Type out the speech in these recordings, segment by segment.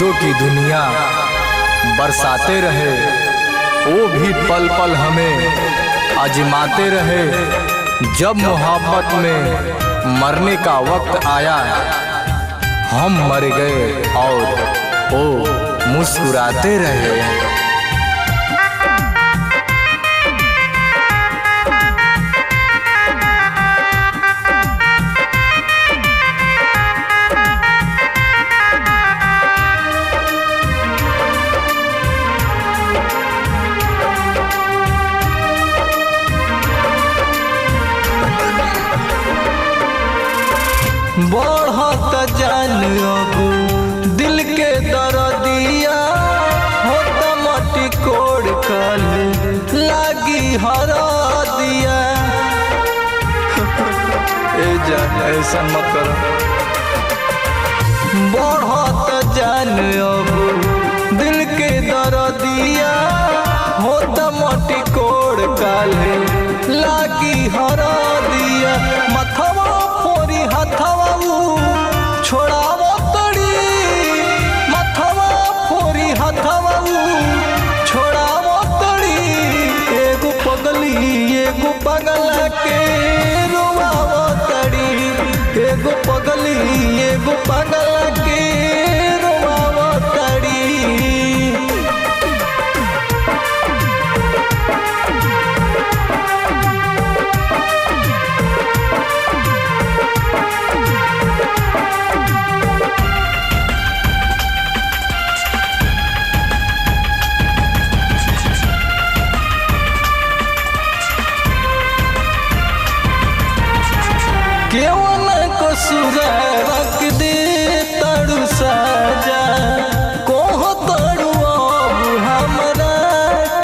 खुशियों की दुनिया बरसाते रहे, वो भी पल पल हमें आजमाते रहे। जब मोहब्बत में मरने का वक्त आया, हम मर गए और वो मुस्कुराते रहे। बढ़त जान अब दिल के दर्दिया, होता मटी कोड़ कल लागी हरा दिया। ए जान ऐसा मत करो। बढ़त जान अब दिल के दर्दिया, होता मटी कोड़ कल लागी हरा दिया। मथवा फोरी हथवा छोड़ावो तड़ी, मथवा फोरी हथवा छोड़ावो तड़ी। एगो पगली एगो पगला के रोवावो तड़ी, एगो पगली एगो पगला के रोवावो तड़ी। केवन को सुरख दे तड़ु साजा, कोह तड़ु अब हमरा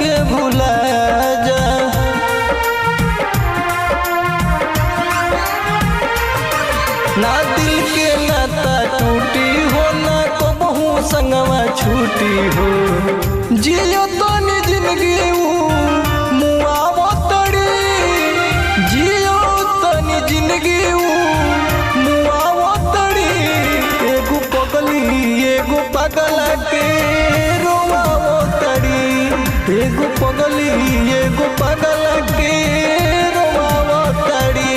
के भुला जा। ना दिल के नाता टूटी हो, ना को बहु संगवा छूटी हो। जियो तो नि जिंदगी मुआवो तड़ी, जियो तो नि जिंदगी मुआवो तड़ी। एगो पगली एगो पगला के रोवावो तड़ी, एगो पगली एगो पगला के रोवावो तड़ी।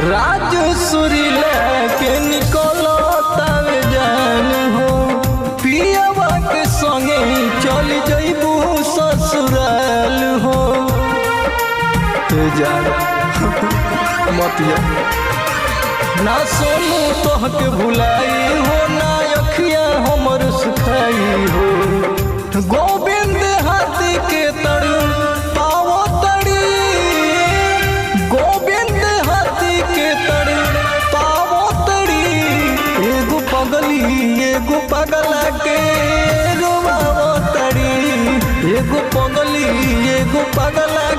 राज सुरीला के निकलो तब जान हो, पियावा के संगे चल जइबू ससुराल हो। जान मतिया ना सोनू तोहके भुलाई हो, ना अखियाँ हमर सुखाई हो। गोविंद हाथी के तड़ पावो तड़ी, गोविंद हाथी के तड़ पावो तड़ी। एगो पगली एगो पगला के रोवावो तड़ी, एगो पगली एगो पगला